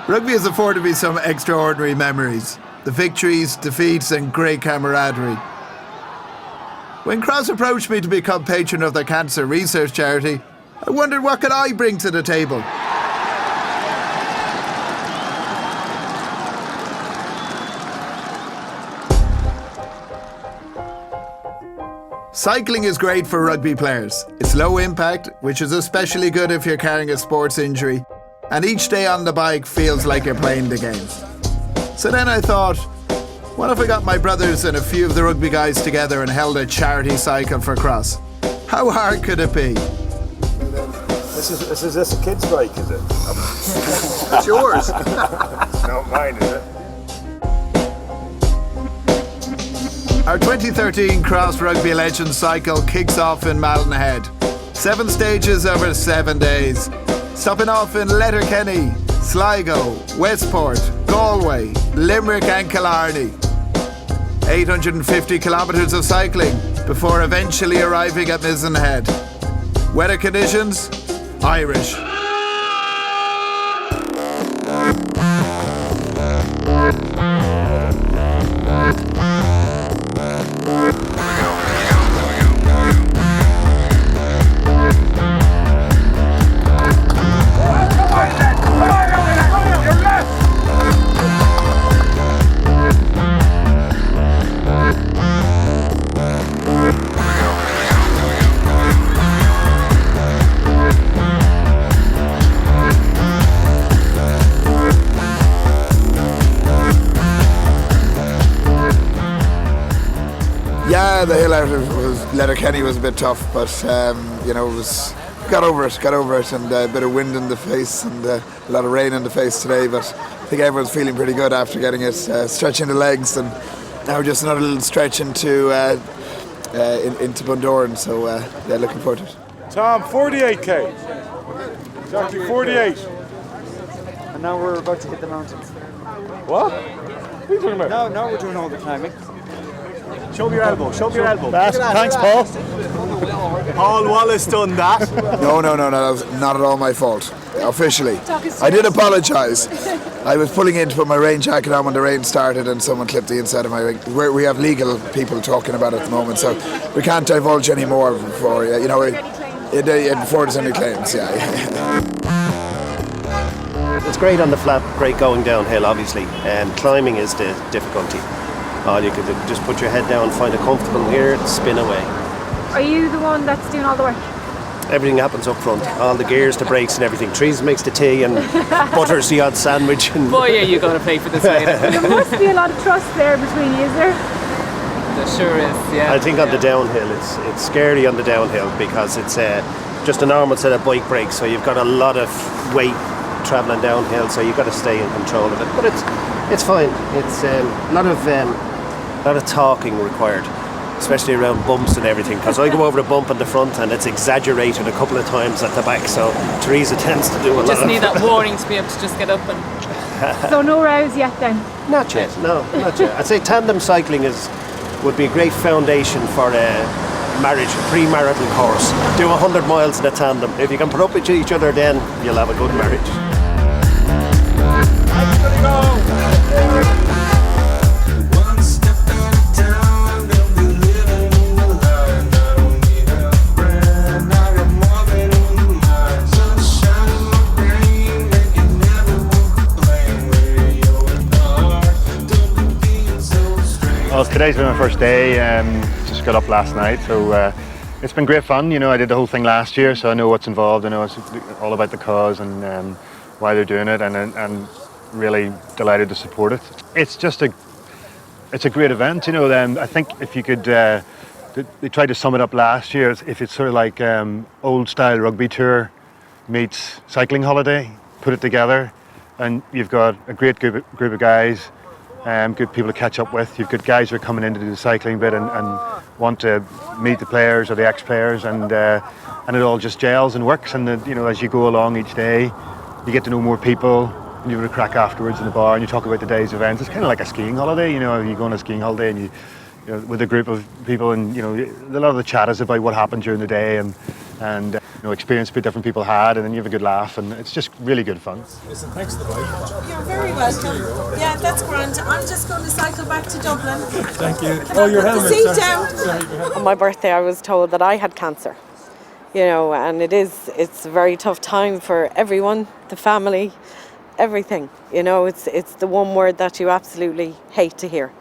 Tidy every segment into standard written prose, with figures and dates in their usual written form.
Rugby has afforded me some extraordinary memories. The victories, defeats and great camaraderie. When Cross approached me to become patron of their cancer research charity, I wondered what could I bring to the table. Cycling is great for rugby players. It's low impact, which is especially good if you're carrying a sports injury, and each day on the bike feels like you're playing the game. So then I thought, what if I got my brothers and a few of the rugby guys together and held a charity cycle for Cross? How hard could it be? Is this a kid's bike, is it? It's yours. It's not mine, is it? Our 2013 Cross Rugby Legends cycle kicks off in Malin. 7 stages over 7 days. Stopping off in Letterkenny, Sligo, Westport, Galway, Limerick and Killarney. 850 kilometres of cycling before eventually arriving at Mizen. Weather conditions? Irish. Yeah, the hill out of Letterkenny was a bit tough, but it was got over it, and a bit of wind in the face and a lot of rain in the face today. But I think everyone's feeling pretty good after getting it, stretching the legs, and now just another little stretch into Bundoran. So looking forward to it. Tom, 48k. Exactly 48. And now we're about to hit the mountains. What? What are you talking about? No, we're doing all the climbing. Show me your elbow. Thanks, Paul. Paul Wallace done that. No, that was not at all my fault. Officially. I did apologise. I was pulling in to put my rain jacket on when the rain started and someone clipped the inside of my ring. We have legal people talking about it at the moment, so we can't divulge any more before, before there's any claims, It's great on the flat, great going downhill, obviously. Climbing is the difficulty. You could just put your head down, find a comfortable gear, spin away. Are you the one that's doing all the work? Everything happens up front. All the gears, the brakes and everything. Teresa makes the tea and butters the odd sandwich. And boy, are you going to pay for this later. There must be a lot of trust there between you, is there? There sure is, yeah. I think on the downhill, it's scary on the downhill because it's just a normal set of bike brakes, so you've got a lot of weight travelling downhill, so you've got to stay in control of it. But it's fine. It's a lot of talking required, especially around bumps and everything, because I go over a bump in the front and it's exaggerated a couple of times at the back, so Teresa tends to do a lot of... Just need that warning to be able to just get up and... So no rows yet then? Not yet, no, not yet. I'd say tandem cycling would be a great foundation for a marriage, pre-marital course. Do 100 miles in a tandem. If you can put up with each other, then you'll have a good marriage. Well, today's been my first day, just got up last night, so it's been great fun. I did the whole thing last year, so I know what's involved, I know it's all about the cause and why they're doing it, and really delighted to support it. It's a great event, I think if you could, they tried to sum it up last year, if it's sort of like old style rugby tour meets cycling holiday, put it together, and you've got a great group of guys, good people to catch up with. You've got guys who are coming in to do the cycling bit and want to meet the players or the ex-players, and it all just gels and works. And as you go along each day, you get to know more people, and you have a crack afterwards in the bar, and you talk about the day's events. It's kind of like a skiing holiday. You go on a skiing holiday, and with a group of people, and a lot of the chat is about what happened during the day, and and experience different people had, and then you have a good laugh, and it's just really good fun. Listen, thanks to the bike. You're very welcome. Yeah, that's grand. I'm just going to cycle back to Dublin. Thank you. Oh, your helmet. Seat down. On my birthday, I was told that I had cancer. And it's a very tough time for everyone, the family, everything. It's the one word that you absolutely hate to hear.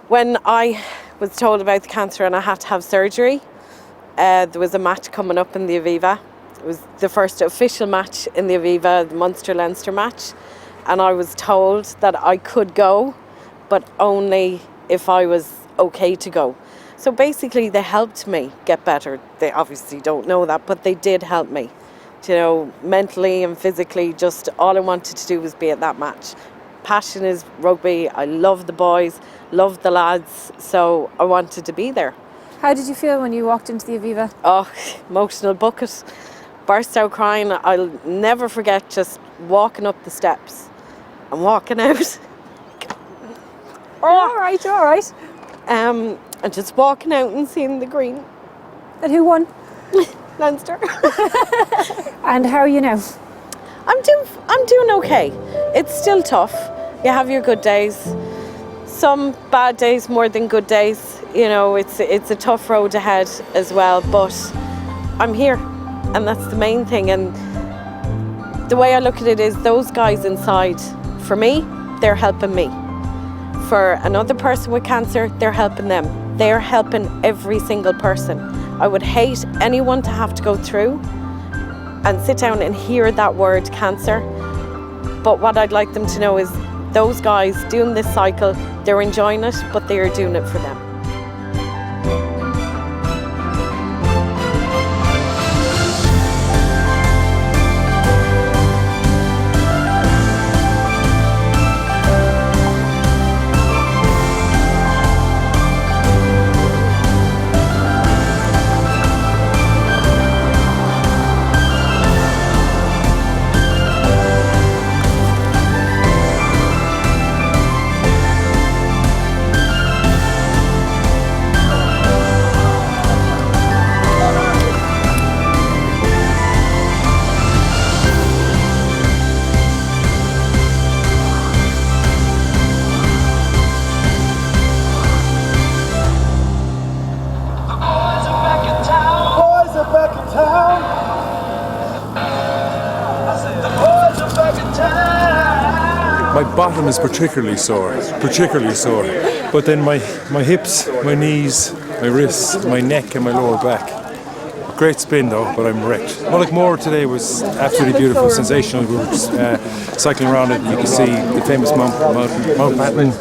When I was told about the cancer and I had to have surgery, there was a match coming up in the Aviva. It was the first official match in the Aviva, the Munster-Leinster match. And I was told that I could go, but only if I was okay to go. So basically they helped me get better. They obviously don't know that, but they did help me. Mentally and physically, just all I wanted to do was be at that match. Passion is rugby. I love the boys, love the lads, so I wanted to be there. How did you feel when you walked into the Aviva? Oh, emotional bucket. Burst out crying. I'll never forget just walking up the steps and walking out. All right. And just walking out and seeing the green. And who won? Leinster. And how are you now? I'm doing okay. It's still tough. You have your good days. Some bad days more than good days. It's a tough road ahead as well, but I'm here, and that's the main thing. And the way I look at it is those guys inside, for me, they're helping me. For another person with cancer, they're helping them. They're helping every single person. I would hate anyone to have to go through and sit down and hear that word cancer. But what I'd like them to know is those guys doing this cycle, they're enjoying it, but they are doing it for them. My bottom is particularly sore. But then my hips, my knees, my wrists, my neck and my lower back. Great spin though, but I'm wrecked. Mullaghmore today was absolutely beautiful, sensational. We were cycling around it. You can see the famous Mountbatten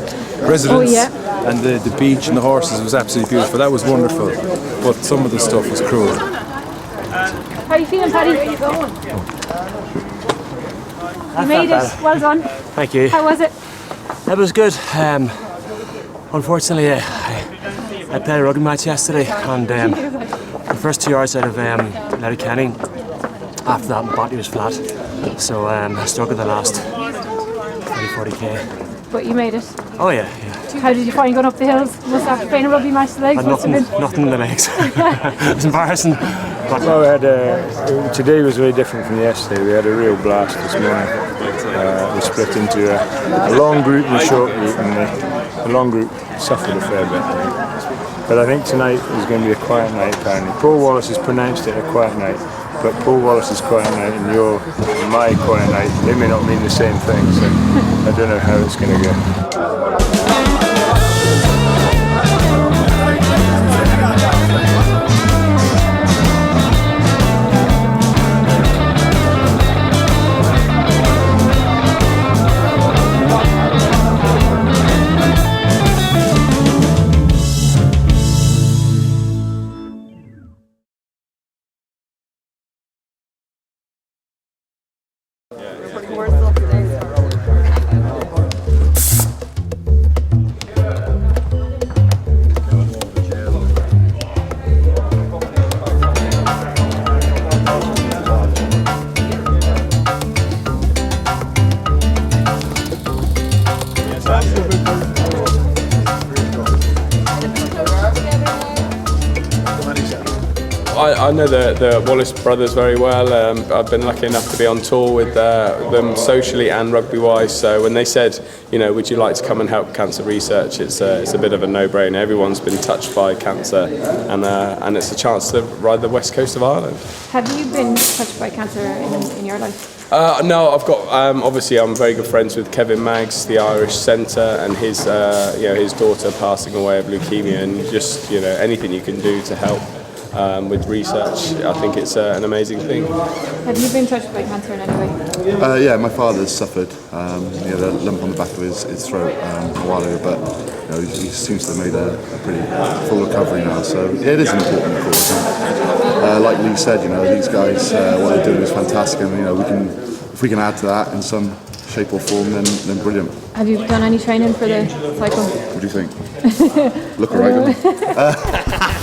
residence and the beach and the horses. It was absolutely beautiful. That was wonderful, but some of the stuff was cruel. How are you feeling, Paddy? You made it. Well done. Thank you. How was it? It was good. Unfortunately, I played a rugby match yesterday, and the first 2 hours out of Letterkenny, after that my body was flat, so I struggled the last 30-40k. But you made it. Oh yeah. How did you find going up the hills? Must have playing a rugby match today. Nothing in the legs. It was embarrassing. But well, today was very different from yesterday. We had a real blast this morning. We split into a long group and a short group, and the long group suffered a fair bit. But I think tonight is going to be a quiet night apparently. Paul Wallace has pronounced it a quiet night, but Paul Wallace's quiet night and my quiet night, they may not mean the same thing, so I don't know how it's going to go. I know the Wallace brothers very well. I've been lucky enough to be on tour with them socially and rugby-wise. So when they said, would you like to come and help cancer research, it's a bit of a no-brainer. Everyone's been touched by cancer, and it's a chance to ride the west coast of Ireland. Have you been touched by cancer in your life? No, I've got. Obviously, I'm very good friends with Kevin Maggs, the Irish centre, and his daughter passing away of leukemia, and just anything you can do to help with research. I think it's an amazing thing. Have you been touched by cancer in any way? Yeah, my father's suffered. He had a lump on the back of his throat a while ago, but he seems to have made a pretty full recovery now. So yeah, it is an important cause. Like Lee said, these guys, what they're doing is fantastic, and if we can add to that in some shape or form, then brilliant. Have you done any training for the cycle? What do you think? Look alright, doesn't it?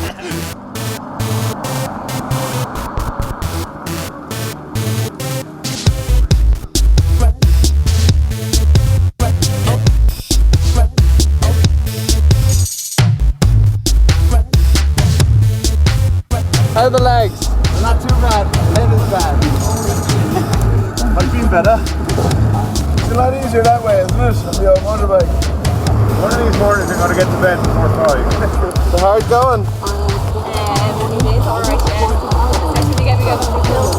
How are the legs? Not too bad. Leg is bad. I feel better. It's a lot easier that way, isn't it? On the old motorbike. One of these mornings I'm going to get to bed before 5. So how it going? It is alright, yeah. Especially when you get me going up the hill.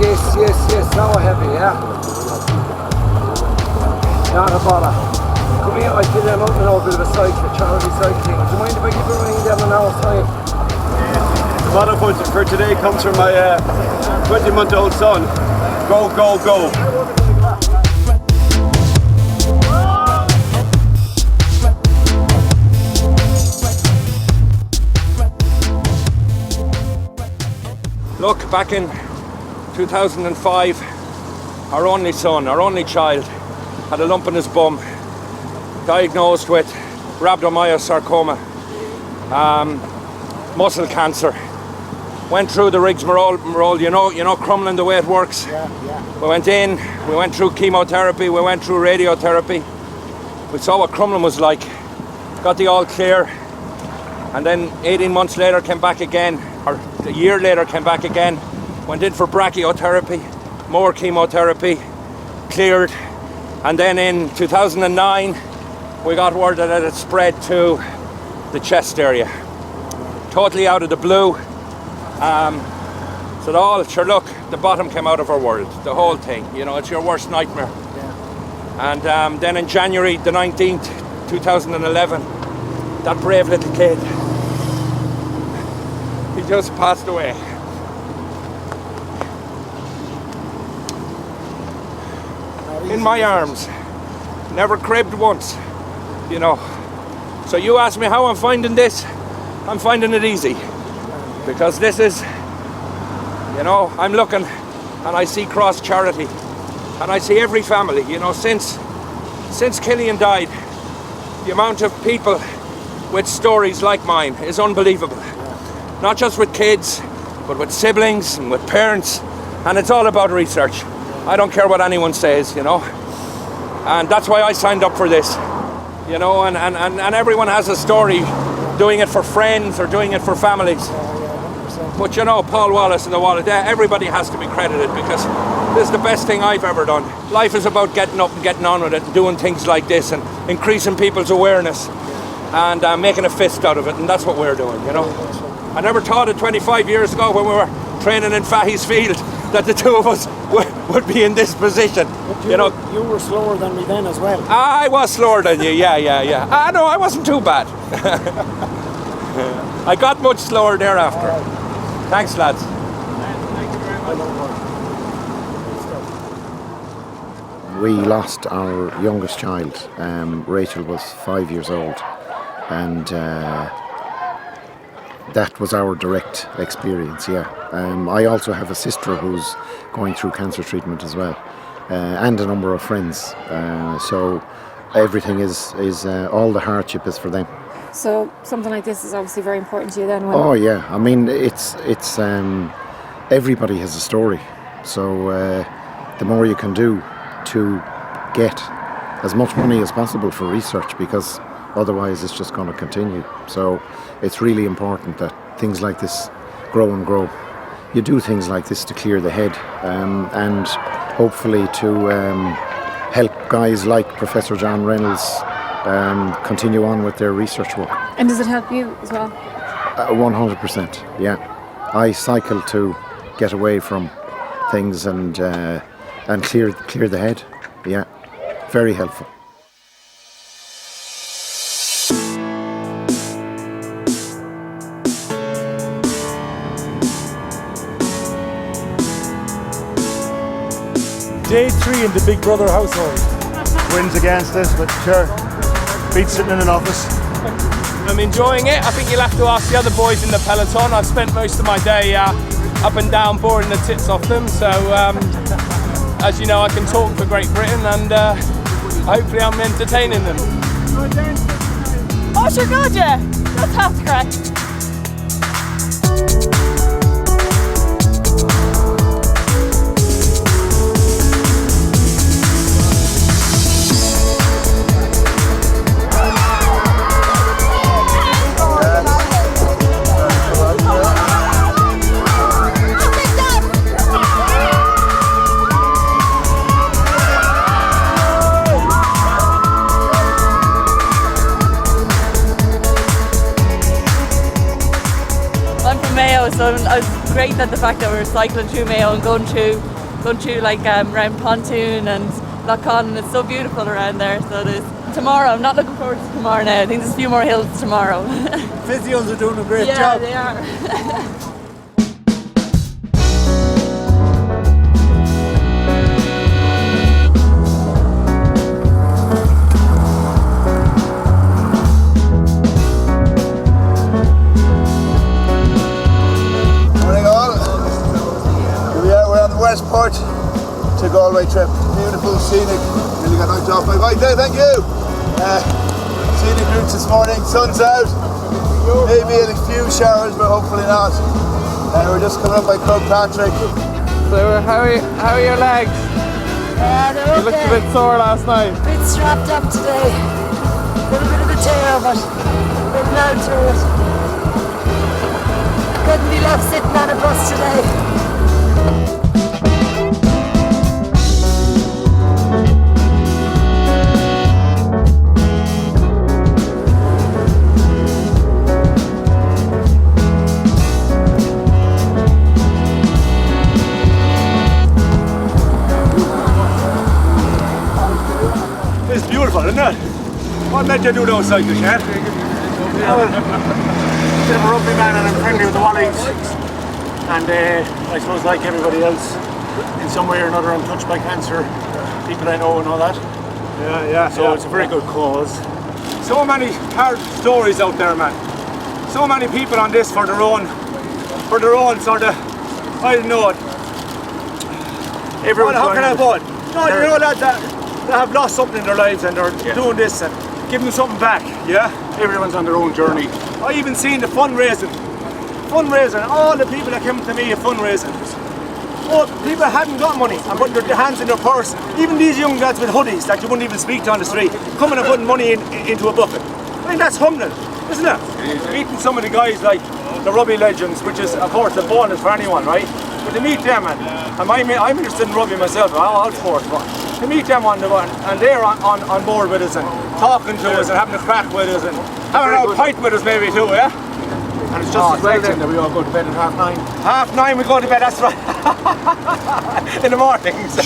Yes, now heavy, yeah? Not a bother. Come here, I did a bit of a cycle, charity cycling. Do you mind if I give a ring down an hour's time? The motto for today comes from my 20-month-old son. Go, go, go. Look, back in 2005, our only son, our only child, had a lump in his bum, diagnosed with rhabdomyosarcoma, muscle cancer. Went through the rigmarole, Crumlin, the way it works. We went in, we went through chemotherapy, we went through radiotherapy. We saw what Crumlin was like, got the all clear, and then 18 months later came back again, or a year later came back again, went in for brachytherapy, more chemotherapy, cleared, and then in 2009 we got word that it had spread to the chest area. Totally out of the blue. Look, the bottom came out of our world, the whole thing, it's your worst nightmare. And then in January the 19th, 2011, that brave little kid, he just passed away. In my arms, never cribbed once, So you ask me how I'm finding this, I'm finding it easy. Because this is, I'm looking and I see cross charity and I see every family, since Killian died, the amount of people with stories like mine is unbelievable. Not just with kids, but with siblings and with parents, and it's all about research. I don't care what anyone says, and that's why I signed up for this, and everyone has a story, doing it for friends or doing it for families. But Paul Wallace and the Wallet, everybody has to be credited because this is the best thing I've ever done. Life is about getting up and getting on with it and doing things like this and increasing people's awareness and making a fist out of it, and that's what we're doing, I never thought it 25 years ago when we were training in Fahey's Field that the two of us would be in this position. But you were slower than me then as well. I was slower than you, yeah. No, I wasn't too bad. I got much slower thereafter. Thanks, lads. We lost our youngest child. Rachel was 5 years old, and that was our direct experience, yeah. I also have a sister who's going through cancer treatment as well, and a number of friends. So everything is all the hardship is for them. So something like this is obviously very important to you then. Oh yeah, I mean it's everybody has a story. So the more you can do to get as much money as possible for research, because Otherwise, it's just going to continue. So it's really important that things like this grow and grow. You do things like this to clear the head and hopefully to help guys like Professor John Reynolds continue on with their research work. And does it help you as well? 100%, yeah. I cycle to get away from things and clear the head. Yeah, very helpful. Day 3 in the Big Brother household. Wins against us, but sure, beats sitting in an office. I'm enjoying it. I think you'll have to ask the other boys in the peloton. I've spent most of my day up and down boring the tits off them. So, as you know, I can talk for Great Britain and hopefully I'm entertaining them. Oh, sure, God, yeah. That's half the crack. So it's great that the fact that we're cycling through Mayo and going through like around Pontoon and Lough and it's so beautiful around there. So there's tomorrow. I'm not looking forward to tomorrow now. I think there's a few more hills tomorrow. Physios are doing a great job. Yeah, they are. Westport to Galway trip. Beautiful, scenic. Nearly got knocked off my bike there, thank you. Scenic routes this morning, sun's out. Maybe a few showers, but hopefully not. We're just coming up by Patrick. So how are your legs? They're You looked a bit sore last night. A bit strapped up today. A little bit of a tear, but getting out to it. Couldn't be left sitting on a bus today. It's beautiful, isn't it? What made you do those cycles, Shane? Bit of a rugby man and I'm friendly with the Wallies. And I suppose like everybody else, in some way or another I'm touched by cancer, people I know and all that. So it's a very good cause. So many hard stories out there, man. So many people on this for their own sort of, I don't know it. Everyone's how can I put? No, you know that they have lost something in their lives and they're doing this and giving them something back, yeah? Everyone's on their own journey. I even seen the fundraising, all the people that came to me at fundraising. Oh, people hadn't got money and putting their hands in their purse. Even these young lads with hoodies that you wouldn't even speak to on the street, coming and putting money into a bucket. I think that's humbling, isn't it? Meeting some of the guys like the Rugby legends, which is of course a bonus for anyone, right? But to meet them, and I'm interested in rugby myself, all sports, but to meet them on the one, and they're on board with us and talking to us and having a crack with us and having a pint with us maybe too, yeah? And it's just as well then that we all go to bed at 9:30. 9:30 we go to bed, that's right. In the mornings.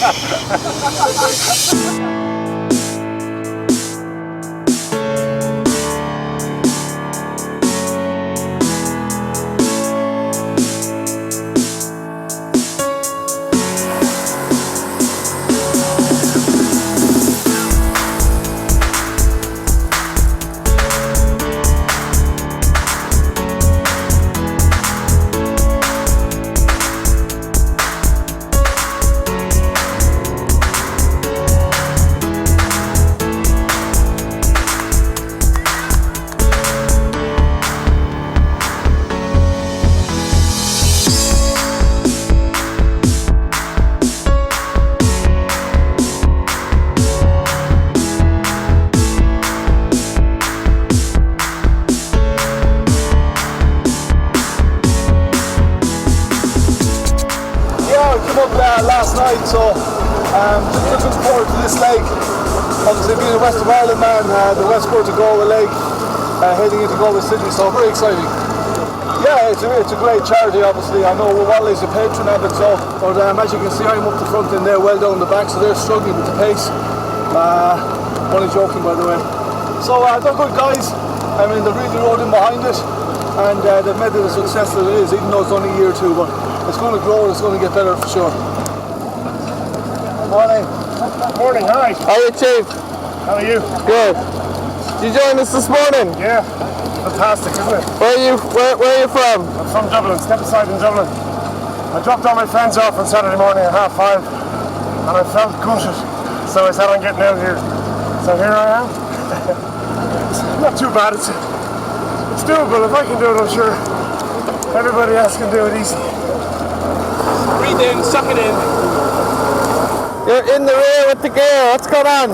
last night, so just looking forward to this leg. Obviously being a West of Ireland man, the Westport to Galway leg, heading into Galway City, so very exciting. Yeah, it's a great charity, obviously. I know Wally's a patron of it, so, but as you can see, I'm up the front and they're well down the back, so they're struggling with the pace. Only joking, by the way. So they're good guys. I mean, they really rode in behind it, and they've made it a success that it is, even though it's only a year or two, but it's going to grow and it's going to get better for sure. Morning. Morning, hi. How are you, Chief? How are you? Good. Did you join us this morning? Yeah. Fantastic, isn't it? Where are you from? I'm from Dublin, Stepaside in Dublin. I dropped all my friends off on Saturday morning at 5:30 and I felt gutted, so I said I'm getting out here. So here I am. It's not too bad, it's doable. If I can do it, I'm sure everybody else can do it easy. Breathe in, suck it in. You're in the rear with the gear, what's going on?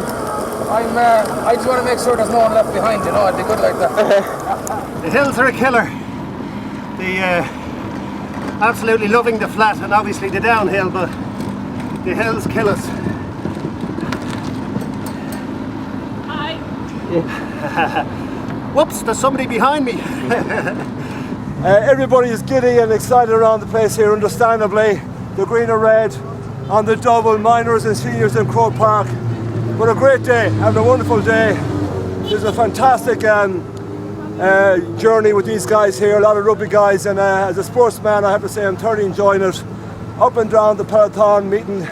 I just want to make sure there's no one left behind, you know, I'd be good like that. The hills are a killer. Absolutely loving the flat and obviously the downhill, but the hills kill us. Hi. Whoops, there's somebody behind me. Everybody is giddy and excited around the place here, understandably. The green and red on the double, minors and seniors in Croke Park. But a great day, having a wonderful day. There's a fantastic journey with these guys here, a lot of rugby guys, and as a sportsman I have to say I'm thoroughly enjoying it. Up and down the peloton, meeting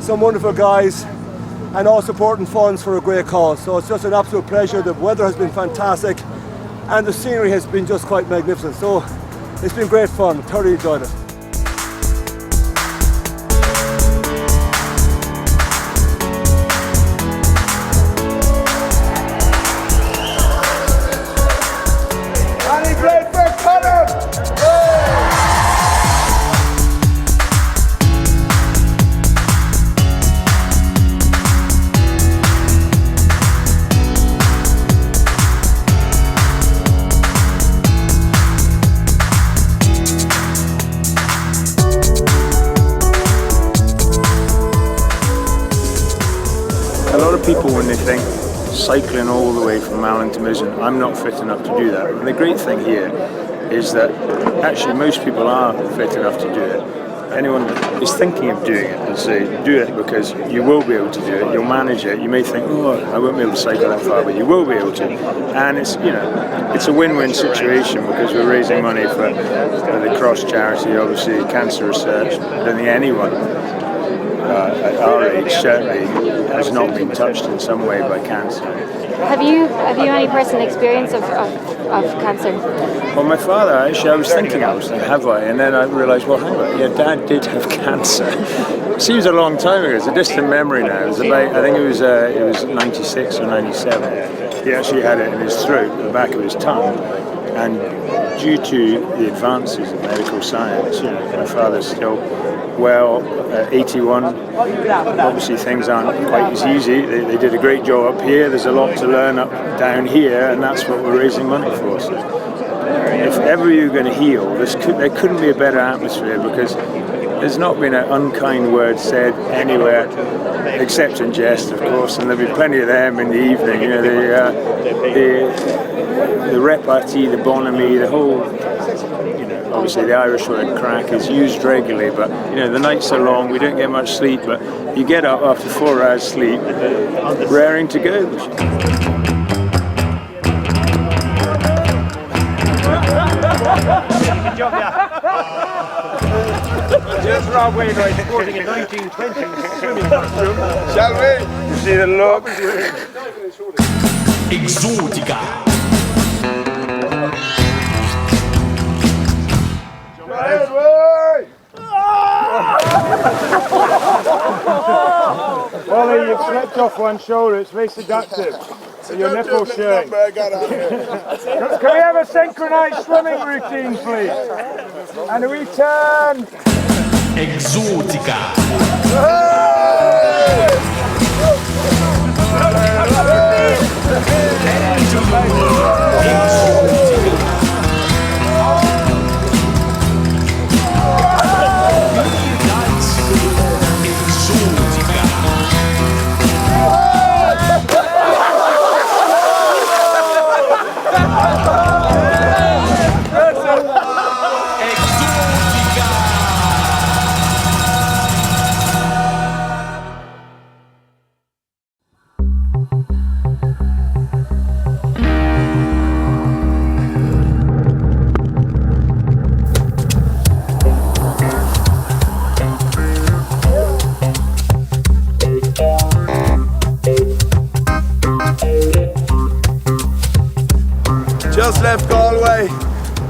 some wonderful guys and all supporting funds for a great cause. So it's just an absolute pleasure. The weather has been fantastic and the scenery has been just quite magnificent. So it's been great fun, thoroughly enjoyed it. People, when they think cycling all the way from Malin to Mizen, I'm not fit enough to do that. And the great thing here is that actually most people are fit enough to do it. Anyone is thinking of doing it and say, do it because you will be able to do it, you'll manage it. You may think, oh, I won't be able to cycle that far, but you will be able to. And it's, you know, it's a win-win situation because we're raising money for the Cross charity, obviously cancer research. I don't think anyone at our age certainly has not been touched in some way by cancer. Have you any personal experience of cancer? Well, my father, actually, I was thinking, have I? And then I realised, well, hang on, yeah, Dad did have cancer. It seems a long time ago. It's a distant memory now. It was about, I think it was 96 or 97. He actually had it in his throat, at the back of his tongue. And due to the advances in medical science, you know, my father's still well, 81. Obviously things aren't quite as easy. They did a great job up here. There's a lot to learn up down here, and that's what we're raising money for. So if ever you're going to heal, there couldn't be a better atmosphere because there's not been an unkind word said anywhere, except in jest, of course, and there'll be plenty of them in the evening. You know, the repartee, the bonhomie, the whole. Obviously the Irish word crack is used regularly, but you know, the nights are long, we don't get much sleep, but you get up after 4 hours sleep, raring to go. There's Rob Wainwright sporting a 1920s swimming costume. Shall we? You see the look? Exotica. Ollie, you've slipped off one shoulder, it's very seductive. So your nipple's showing. Can we have a synchronized swimming routine, please? And we turn. Exotica. left Galway.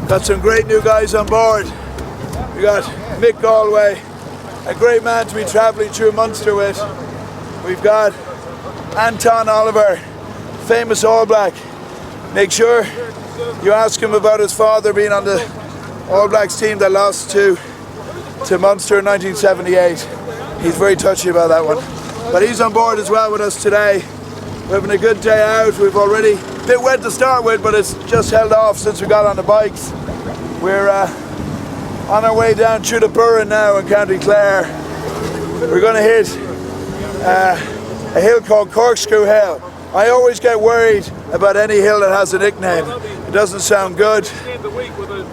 Got some great new guys on board. We got Mick Galway, a great man to be travelling through Munster with. We've got Anton Oliver, famous All Black. Make sure you ask him about his father being on the All Blacks team that lost to Munster in 1978. He's very touchy about that one. But he's on board as well with us today. We're having a good day out. We've already, a bit wet to start with, but it's just held off since we got on the bikes. We're on our way down through the Burren now in County Clare. We're going to hit a hill called Corkscrew Hill. I always get worried about any hill that has a nickname. It doesn't sound good.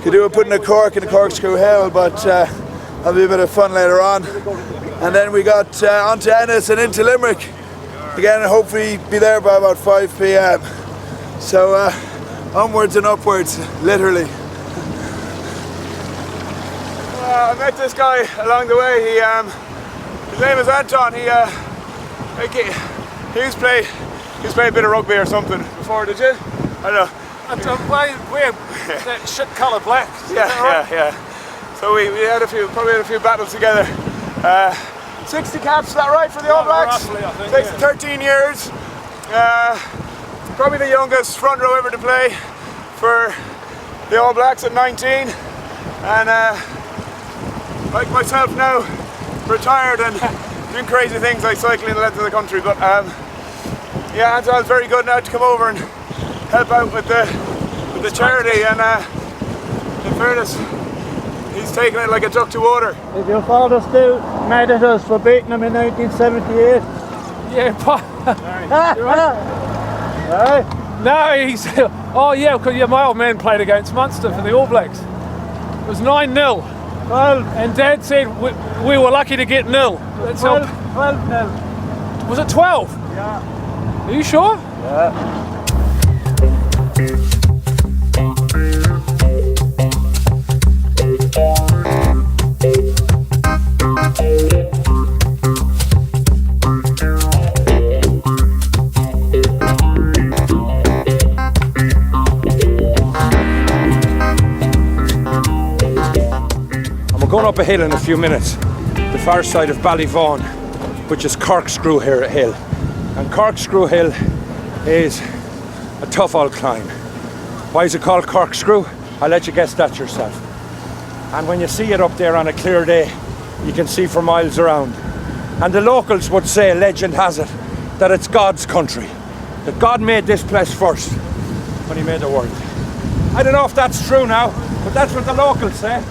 Could do with putting a cork in a Corkscrew Hill, but that'll be a bit of fun later on. And then we got onto Ennis and into Limerick again, and hopefully be there by about 5 p.m. So onwards and upwards, literally. I met this guy along the way. His name is Anton. He used to play a bit of rugby or something before, did you? I don't know. We're that shit coloured black. Yeah. So we probably had a few battles together. 60 caps, is that right, for the All Blacks? Roughly, I think. Takes 13 years. Probably the youngest front row ever to play for the All Blacks at 19. And like myself now, retired and doing crazy things like cycling the length of the country. But yeah, Anton's very good now to come over and help out with the charity. And in fairness, he's taking it like a duck to water. Is your father still mad at us for beating him in 1978? No, he's. Oh, yeah, because my old man played against Munster for the All Blacks. It was 9-0. And Dad said we were lucky to get nil. 12-0. Was it 12? Yeah. Are you sure? Yeah. We're going up a hill in a few minutes, the far side of Ballyvaughan, which is Corkscrew Hill. And Corkscrew Hill is a tough old climb. Why is it called Corkscrew? I'll let you guess that yourself. And when you see it up there on a clear day, you can see for miles around. And the locals would say, legend has it, that it's God's country. That God made this place first when he made the world. I don't know if that's true now, but that's what the locals say.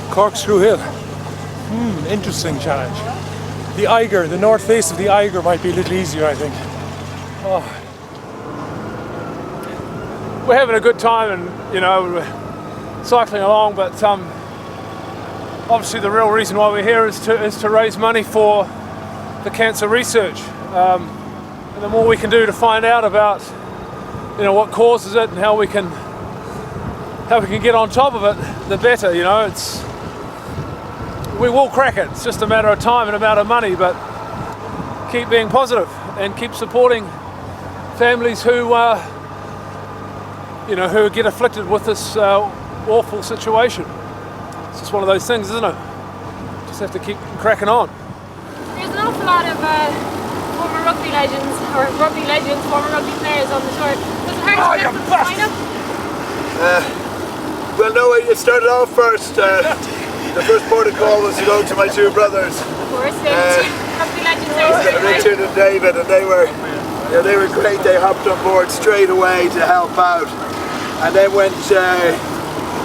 Corkscrew Hill. Interesting challenge. The Eiger, the north face of the Eiger might be a little easier, I think. Oh. We're having a good time and, we're cycling along, but obviously the real reason why we're here is to raise money for the cancer research. And the more we can do to find out about, what causes it and how we can get on top of it, the better, we will crack it. It's just a matter of time and a matter of money, but keep being positive and keep supporting families who get afflicted with this awful situation. It's just one of those things, isn't it? Just have to keep cracking on. There's an awful lot of former rugby legends, former rugby players on the tour. Was it hard to get them to sign up? Well, no, it started off first. The first port of call was to go to my two brothers. Of course, they're two rugby legends there. Richard and David, and they were great. They hopped on board straight away to help out, and then went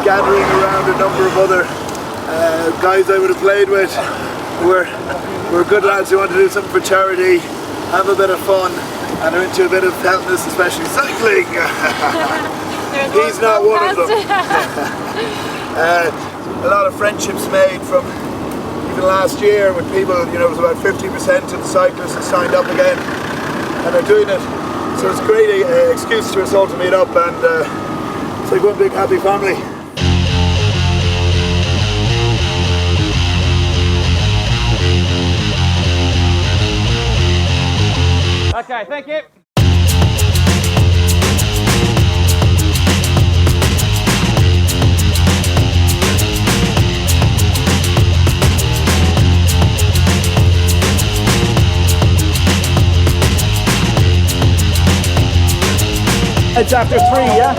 gathering around a number of other guys I would have played with who were we're good lads who want to do something for charity, have a bit of fun, and are into a bit of healthness, especially cycling. He's not one of them. A lot of friendships made from even last year with people, you know, it was about 50% of the cyclists that signed up again and are doing it. So it's a great excuse for us all to meet up, and it's like one big happy family. Okay, thank you. It's after 3, yeah?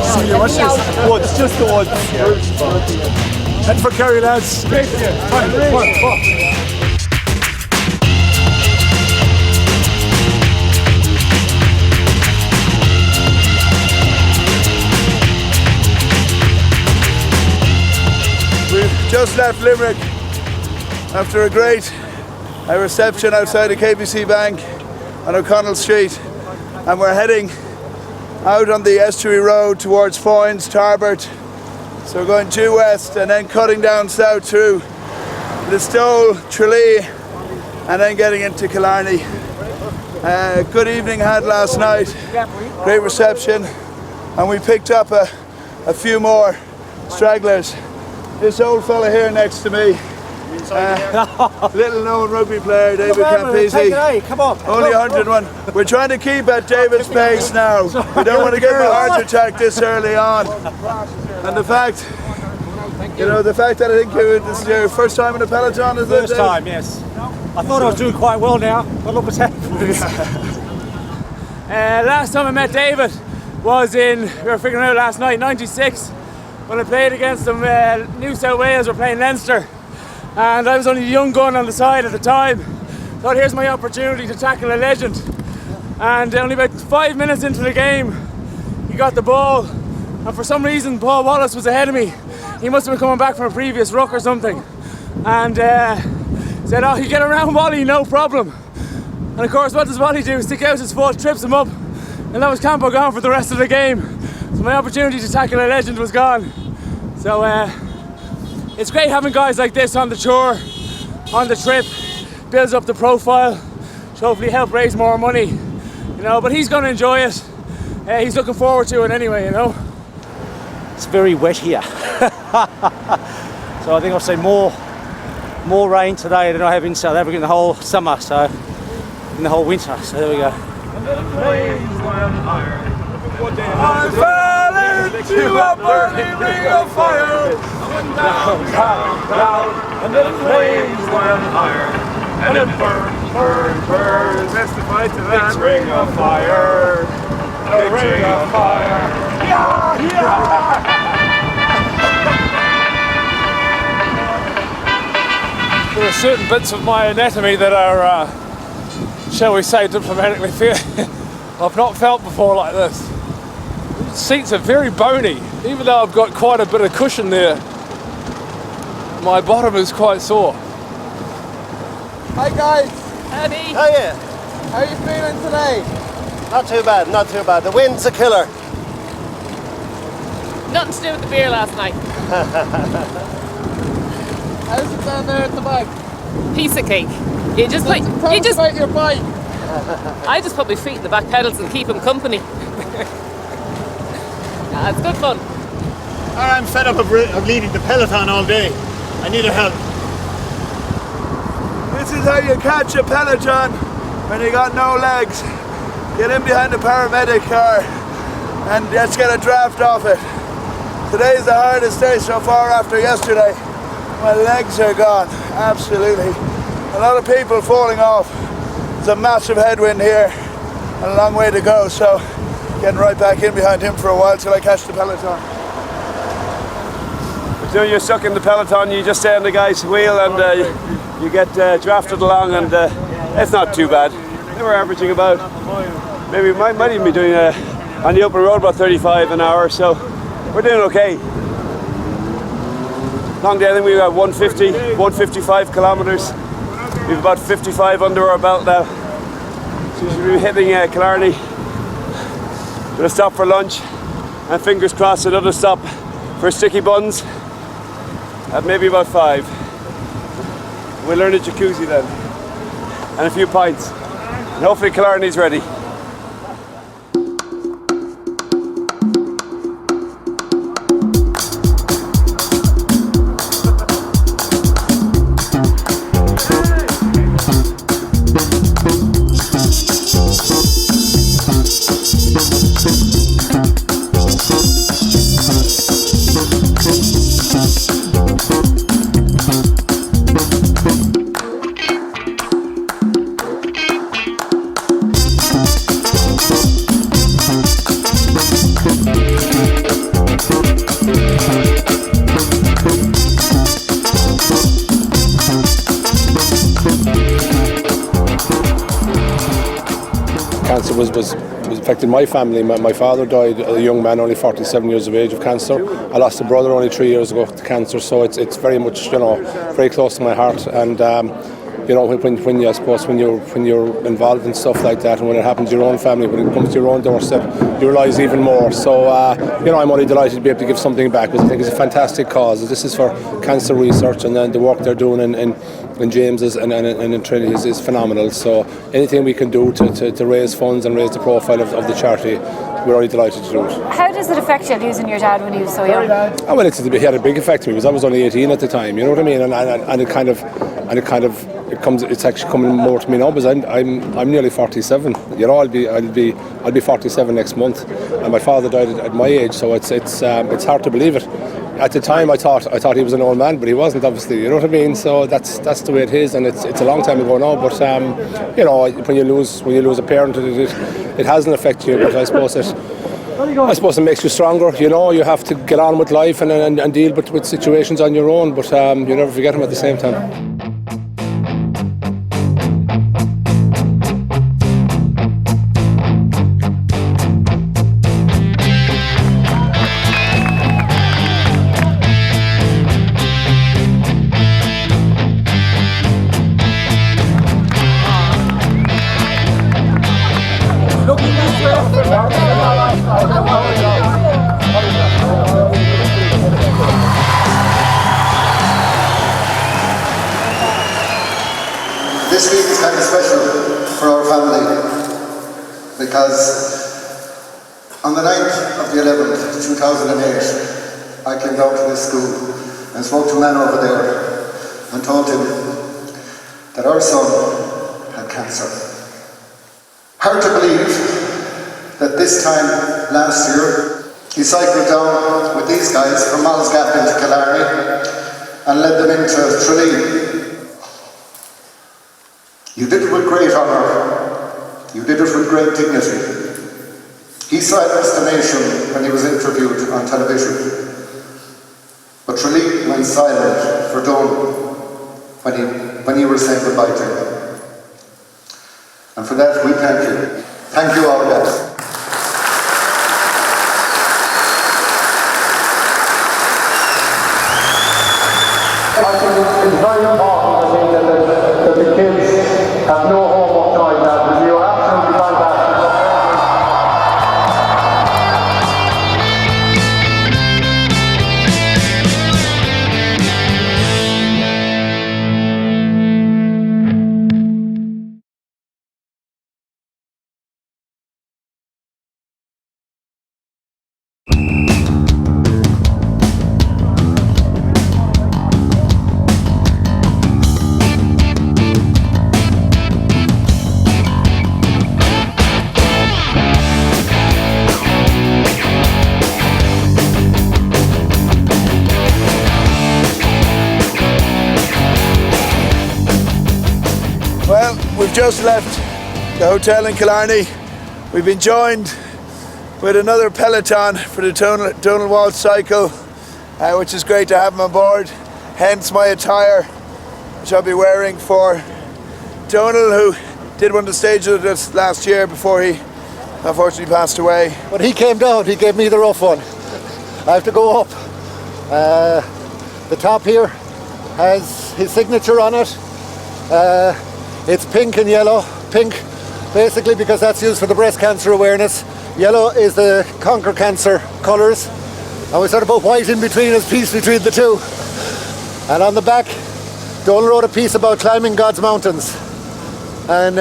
See you, what's this? Woods, just the woods. Head for Kerry, lads. We've just left Limerick after a great reception outside the KBC Bank on O'Connell Street, and we're heading out on the estuary road towards Foynes, Tarbert. So we're going due west and then cutting down south through Listowel, Tralee, and then getting into Killarney. Good evening had last night, great reception, and we picked up a few more stragglers. This old fella here next to me, little known rugby player, David Campisi. Come on. Only 101. We're trying to keep at David's pace now. We don't want to give him a heart attack this early on. And the fact, you know, the fact that I think this is your first time in a peloton, is it? First time, yes. I thought I was doing quite well now, but look what's happened. Last time I met David was we were figuring out last night, 96, when I played against them. New South Wales were playing Leinster, and I was only a young gun on the side at the time. Thought, here's my opportunity to tackle a legend. And only about 5 minutes into the game, he got the ball, and for some reason Paul Wallace was ahead of me. He must have been coming back from a previous ruck or something, and said, "Oh, you get around Wally, no problem." And of course, what does Wally do? Stick out his foot, trips him up, and that was Campo gone for the rest of the game. So my opportunity to tackle a legend was gone. So it's great having guys like this on the tour, on the trip, builds up the profile, should hopefully help raise more money, you know, but he's going to enjoy it. He's looking forward to it anyway, you know. It's very wet here. So I think I'll see more rain today than I have in South Africa in the whole summer, so in the whole winter. So there we go. I fell into a burning ring of fire. I went down, down, down, and the flames went higher. And it burned, burned, burned. Testify to that ring of fire. A ring of fire. Yeah, yeah. There are certain bits of my anatomy that are, shall we say, diplomatically I've not felt before like this. The seats are very bony, even though I've got quite a bit of cushion there. My bottom is quite sore. Hi guys. Howdy. Hiya. How are you feeling today? Not too bad, not too bad. The wind's a killer. Nothing to do with the beer last night. How's it down there at the bike? Piece of cake. You just like about your bike. I just put my feet in the back pedals and keep him company. It's good fun. I'm fed up of leading the peloton all day. I need your help. This is how you catch a peloton when you got no legs. Get in behind the paramedic car and just get a draft off it. Today's the hardest day so far after yesterday. My legs are gone, absolutely. A lot of people falling off. There's a massive headwind here and a long way to go, so getting right back in behind him for a while till I catch the peloton. So you're stuck in the peloton, you just stay on the guy's wheel and you get drafted along, and it's not too bad. They were averaging about, maybe might even be doing on the open road about 35 an hour, so we're doing okay. Long day, I think we got 155 kilometres. We've about 55 under our belt now. So we should be hitting Killarney. Gonna stop for lunch, and fingers crossed another stop for sticky buns at maybe about 5. We'll learn a jacuzzi then, and a few pints. And hopefully Killarney's ready. Cancer was affecting my family. My father died a young man, only 47 years of age, of cancer. I lost a brother only 3 years ago to cancer, so it's very much, very close to my heart. And when I suppose when you're involved in stuff like that, and when it happens to your own family, when it comes to your own doorstep, you realise even more. So I'm only delighted to be able to give something back, because I think it's a fantastic cause. This is for cancer research, and then the work they're doing in James's and in Trinity is phenomenal. So anything we can do to raise funds and raise the profile of the charity, we're only delighted to do it. How does it affect you losing your dad when he was so young? Oh, well, he had a big effect on me, because I was only 18 at the time. You know what I mean? It's actually coming more to me now, because I'm nearly 47. I'll be 47 next month, and my father died at my age, so it's hard to believe it. At the time, I thought he was an old man, but he wasn't, obviously. You know what I mean? So that's the way it is, and it's a long time ago now. But when you lose a parent, it has an effect on you. But I suppose it makes you stronger. You have to get on with life and deal with situations on your own. But you never forget them at the same time. This week is kind of special for our family, because on the 9th of the 11th, 2008, I came down to this school and spoke to a man over there and told him that our son had cancer. Hard to believe that this time last year, he cycled down with these guys from Mal's Gap into Killarney and led them into Tralee. You did it with great honour. You did it with great dignity. He silenced the nation when he was interviewed on television. But Tralee went silent for Donal when you were saying goodbye to him. And for that we thank you. Thank you all, guys. I think it's very important that the kids have no homework time now, because you are absolutely fantastic. We've just left the hotel in Killarney. We've been joined with another peloton for the Donal Walsh cycle, which is great to have him on board. Hence my attire, which I'll be wearing for Donal, who did one of the stages of this last year before he unfortunately passed away. When he came down, he gave me the rough one. I have to go up. The top here has his signature on it. It's pink and yellow. Pink basically because that's used for the breast cancer awareness. Yellow is the Conquer Cancer colours. And we sort of put white in between as peace between the two. And on the back, Donal wrote a piece about climbing God's mountains. And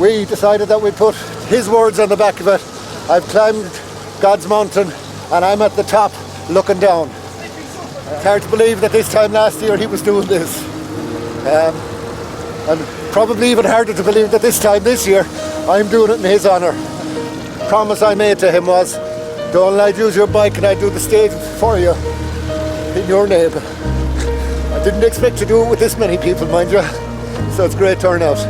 we decided that we'd put his words on the back of it. I've climbed God's mountain and I'm at the top looking down. It's hard to believe that this time last year he was doing this. And probably even harder to believe that this time this year I'm doing it in his honour. The promise I made to him was, Donal, I'd use your bike and I'd do the stage for you in your name. I didn't expect to do it with this many people, mind you, so it's a great turnout.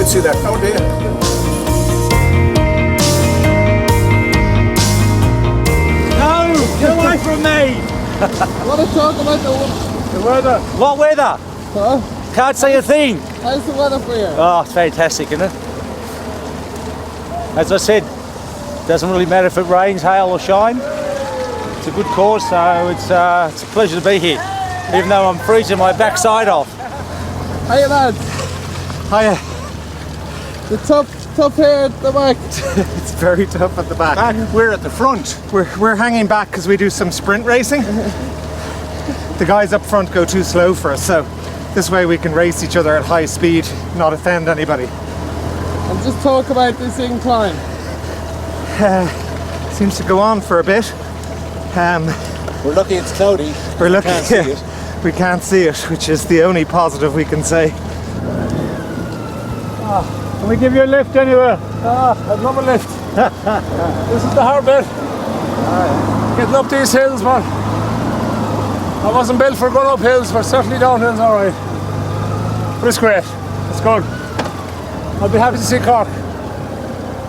See that now, do you? No! Get away from me! I want to talk about the weather. What weather? Huh? Can't see a thing. How's the weather for you? Oh, it's fantastic, isn't it? As I said, doesn't really matter if it rains, hail or shine. It's a good cause, so it's a pleasure to be here, even though I'm freezing my backside off. Hiya, lads. Hiya. The tough here at the back. It's very tough at the back. We're at the front. We're hanging back because we do some sprint racing. The guys up front go too slow for us, so this way we can race each other at high speed, not offend anybody. And just talk about this incline. Seems to go on for a bit. We're lucky it's cloudy. We're lucky. We can't see it. We can't see it, which is the only positive we can say. Can we give you a lift anywhere? I'd love a lift. This is the hard bit. Getting up these hills, man. I wasn't built for going up hills, but certainly downhill's alright. But it's great. It's good. I'll be happy to see Cork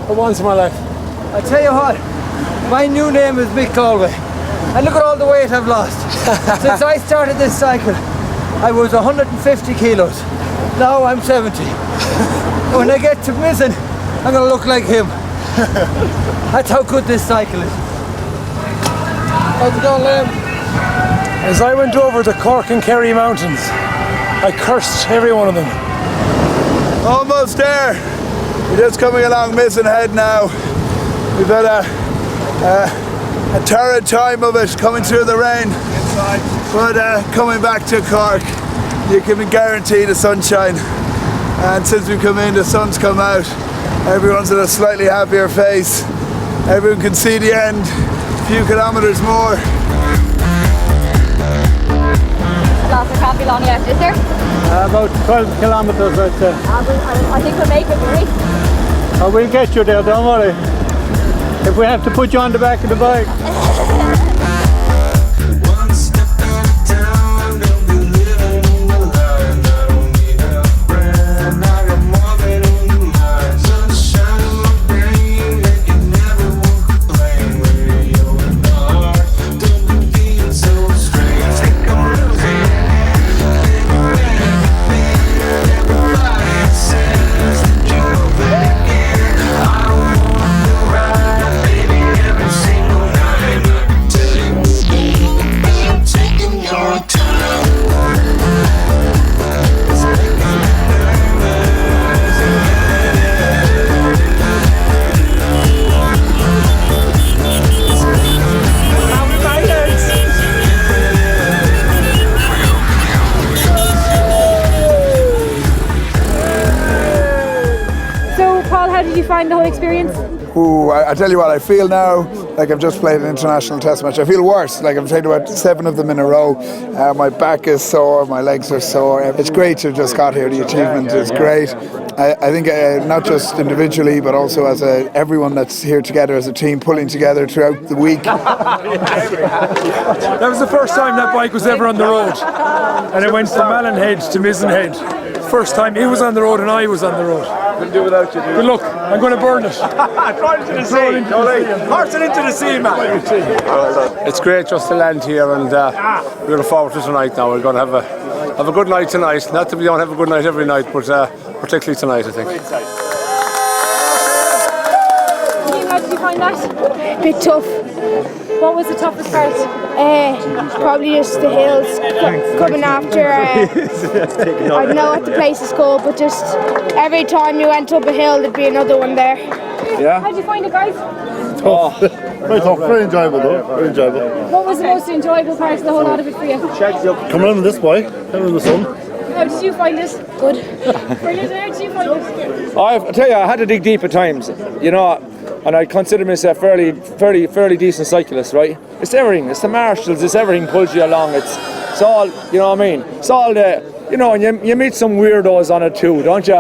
for once in my life. I tell you what, my new name is Mick Galway. And look at all the weight I've lost. Since I started this cycle, I was 150 kilos. Now I'm 70. When I get to Mizen, I'm going to look like him. That's how good this cycle is. How's it going, Liam? As I went over the Cork and Kerry mountains, I cursed every one of them. Almost there. We're just coming along Mizen Head now. We've had a torrid time of it coming through the rain. But coming back to Cork, you can be guaranteed the sunshine. And since we come in, the sun's come out. Everyone's in a slightly happier face. Everyone can see the end. A few kilometres more. Last can't be long yet, is there? About 12 kilometres, I'd say. I think we'll make it, will we? Oh, we'll get you there, don't worry. If we have to put you on the back of the bike. find the whole experience? Ooh, I tell you what, I feel now like I've just played an international test match. I feel worse, like I've played about 7 of them in a row. My back is sore, my legs are sore. It's great to have just got here. The achievement is great. I think not just individually, but also as everyone that's here together as a team, pulling together throughout the week. That was the first time that bike was ever on the road. And it went from Malin Head to Mizen Head. First time he was on the road and I was on the road. Couldn't do without you, dude. Good luck, I'm going to burn it. Throw it into the sea. Horse it into the sea, man. It's great just to land here, and we're looking forward to tonight now. We're going to have a good night tonight. Not that we don't have a good night every night, but particularly tonight, I think. How did you find that? A bit tough. What was the toughest part? Probably just the hills coming after. I don't know what the place is called, but just every time you went up a hill, there'd be another one there. Yeah. How did you find it, guys? Tough. Very tough, very enjoyable though, very enjoyable. What was the most enjoyable part of the whole lot of it for you? Coming on this bike, having the sun. How did you find it? Good. Brilliant. How did you find it? I tell you, I had to dig deep at times, you know, and I consider myself fairly decent cyclist, right? It's everything. It's the marshals. It's everything pulls you along. It's all, you know what I mean? It's all the, you know, and you meet some weirdos on it too, don't you?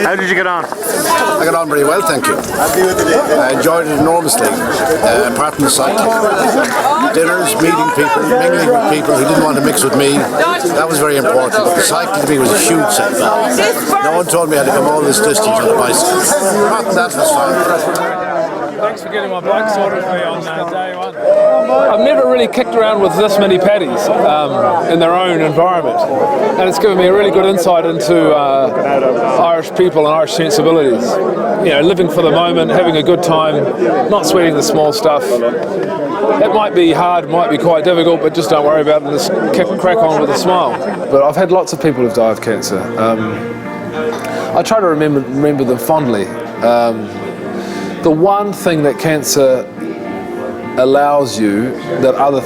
How did you get on? I got on very well, thank you. I enjoyed it enormously, apart from the cycling. Dinners, meeting people, mingling with people who didn't want to mix with me. That was very important, but the cycling to me was a huge setback. No one told me I had to come all this distance on a bicycle. Apart from that, was fine. Thanks for getting my bike sorted for you on day one. I've never really kicked around with this many paddies in their own environment, and it's given me a really good insight into Irish people and Irish sensibilities. You know, living for the moment, having a good time, not sweating the small stuff. It might be hard, might be quite difficult, but just don't worry about it and just crack on with a smile. But I've had lots of people who've died of cancer. I try to remember them fondly. The one thing that cancer allows you that other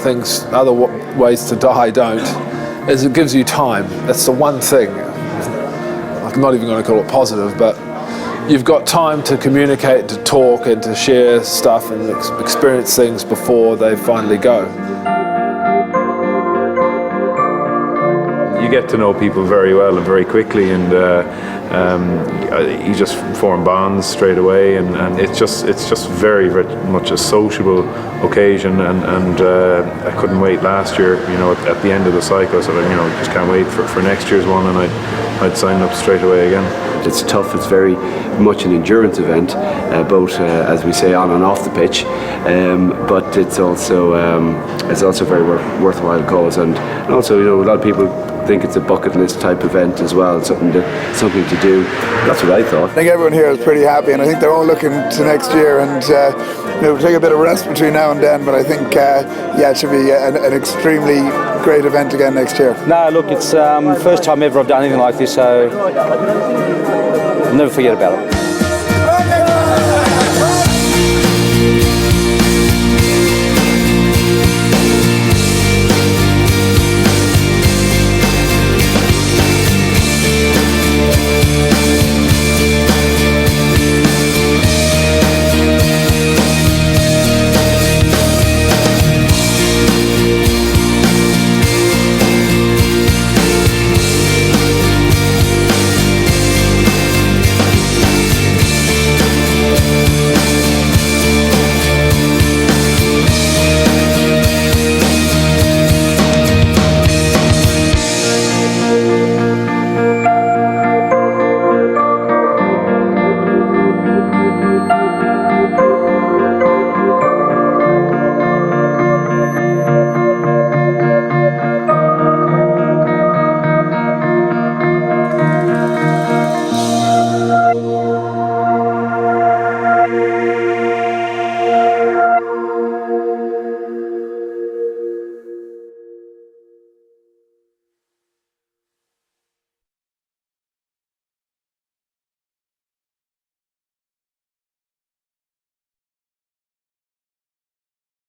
ways to die don't, is it gives you time. That's the one thing. I'm not even going to call it positive, but you've got time to communicate, to talk and to share stuff and experience things before they finally go. You get to know people very well and very quickly, and you just form bonds straight away, and it's just very, very much a sociable occasion, and I couldn't wait last year, you know, at the end of the cycle, so you know, just can't wait for next year's one, and I'd sign up straight away again. It's tough, it's very much an endurance event, both as we say on and off the pitch, but it's also a very worthwhile cause, and also, you know, a lot of people think it's a bucket list type event as well, something to do. That's what I thought. I think everyone here is pretty happy, and I think they're all looking to next year, and you know, take a bit of rest between now and then, but I think it should be an extremely great event again next year. No, look, it's first time ever I've done anything like this, so I'll never forget about it.